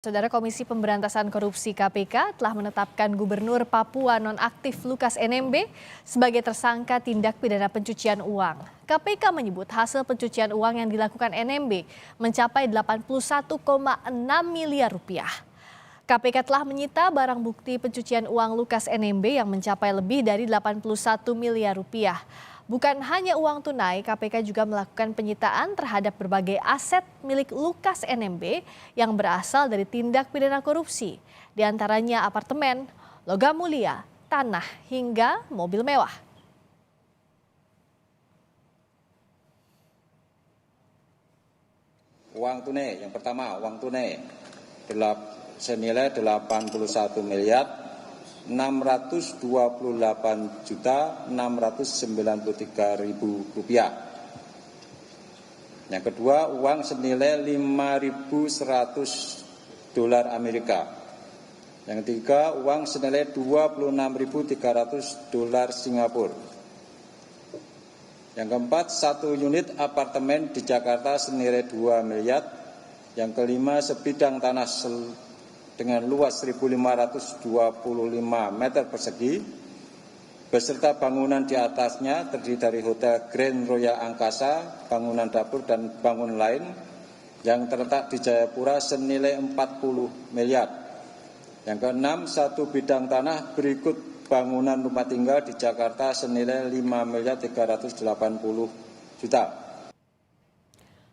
Saudara Komisi Pemberantasan Korupsi KPK telah menetapkan Gubernur Papua nonaktif Lukas NMB sebagai tersangka tindak pidana pencucian uang. KPK menyebut hasil pencucian uang yang dilakukan NMB mencapai 81,6 miliar rupiah. KPK telah menyita barang bukti pencucian uang Lukas NMB yang mencapai lebih dari 81 miliar rupiah. Bukan hanya uang tunai, KPK juga melakukan penyitaan terhadap berbagai aset milik Lukas NMB yang berasal dari tindak pidana korupsi, di antaranya apartemen, logam mulia, tanah, hingga mobil mewah. Uang tunai, yang pertama uang tunai senilai 81 miliar 628.693.000 rupiah. Yang kedua, uang senilai 5.100 dolar Amerika. Yang ketiga, uang senilai 26.300 dolar Singapura. Yang keempat, 1 unit apartemen di Jakarta senilai 2 miliar. Yang kelima, sebidang tanah dengan luas 1.525 meter persegi, beserta bangunan di atasnya terdiri dari Hotel Grand Royal Angkasa, bangunan dapur, dan bangunan lain yang terletak di Jayapura senilai 40 miliar. Yang keenam, 1 bidang tanah berikut bangunan rumah tinggal di Jakarta senilai 5.380.000.000.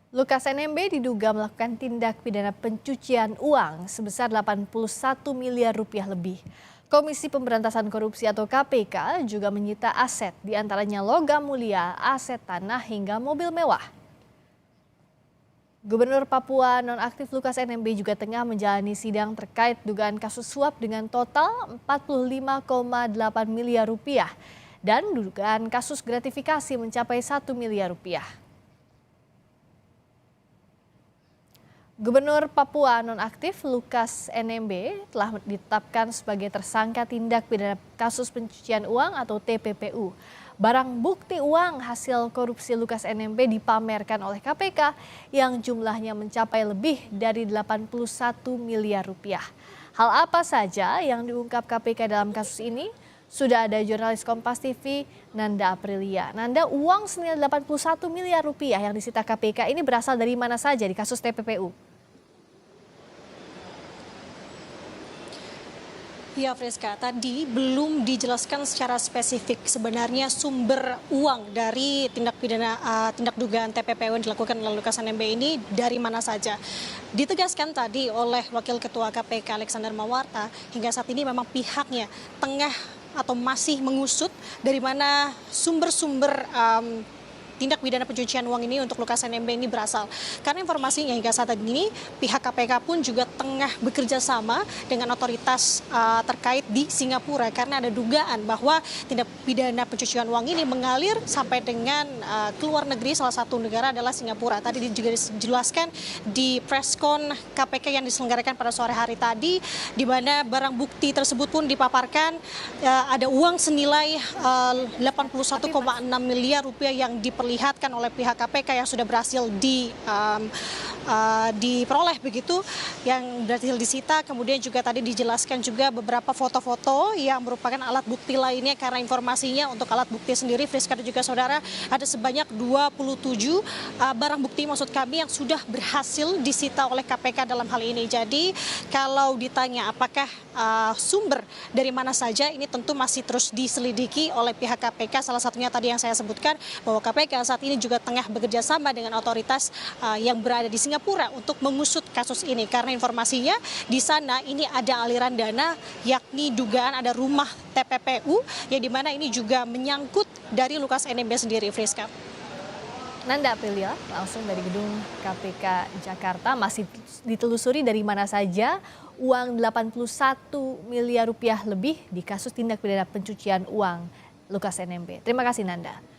Lukas NMB diduga melakukan tindak pidana pencucian uang sebesar 81 miliar rupiah lebih. Komisi Pemberantasan Korupsi atau KPK juga menyita aset, diantaranya logam mulia, aset tanah, hingga mobil mewah. Gubernur Papua nonaktif Lukas NMB juga tengah menjalani sidang terkait dugaan kasus suap dengan total 45,8 miliar rupiah dan dugaan kasus gratifikasi mencapai 1 miliar rupiah. Gubernur Papua nonaktif Lukas NMB telah ditetapkan sebagai tersangka tindak pidana kasus pencucian uang atau TPPU. Barang bukti uang hasil korupsi Lukas NMB dipamerkan oleh KPK yang jumlahnya mencapai lebih dari 81 miliar rupiah. Hal apa saja yang diungkap KPK dalam kasus ini? Sudah ada jurnalis Kompas TV Nanda Aprilia. Nanda, uang senilai 81 miliar rupiah yang disita KPK ini berasal dari mana saja di kasus TPPU? Ya Friska, tadi belum dijelaskan secara spesifik sebenarnya sumber uang dari tindak dugaan TPPU yang dilakukan oleh Lukas NMB ini dari mana saja. Ditegaskan tadi oleh Wakil Ketua KPK Alexander Mawarta, hingga saat ini memang pihaknya tengah atau masih mengusut dari mana sumber-sumber tindak pidana pencucian uang ini untuk Lukas NMB ini berasal. Karena informasinya hingga saat ini pihak KPK pun juga tengah bekerja sama dengan otoritas terkait di Singapura karena ada dugaan bahwa tindak pidana pencucian uang ini mengalir sampai dengan keluar negeri, salah satu negara adalah Singapura. Tadi juga dijelaskan di preskon KPK yang diselenggarakan pada sore hari tadi, di mana barang bukti tersebut pun dipaparkan ada uang senilai 81,6 miliar rupiah yang diperlihatkan oleh pihak KPK yang sudah berhasil diperoleh begitu, yang berhasil disita. Kemudian juga tadi dijelaskan juga beberapa foto-foto yang merupakan alat bukti lainnya, karena informasinya untuk alat bukti sendiri Friska dan juga saudara ada sebanyak 27 barang bukti maksud kami yang sudah berhasil disita oleh KPK dalam hal ini. Jadi kalau ditanya apakah sumber dari mana saja, ini tentu masih terus diselidiki oleh pihak KPK. Salah satunya tadi yang saya sebutkan bahwa KPK saat ini juga tengah bekerja sama dengan otoritas yang berada di Singapura untuk mengusut kasus ini, karena informasinya di sana ini ada aliran dana, yakni dugaan ada rumah TPPU yang dimana ini juga menyangkut dari Lukas NMB sendiri, Friska. Nanda Aprilia langsung dari gedung KPK Jakarta. Masih ditelusuri dari mana saja uang 81 miliar rupiah lebih di kasus tindak pidana pencucian uang Lukas NMB. Terima kasih Nanda.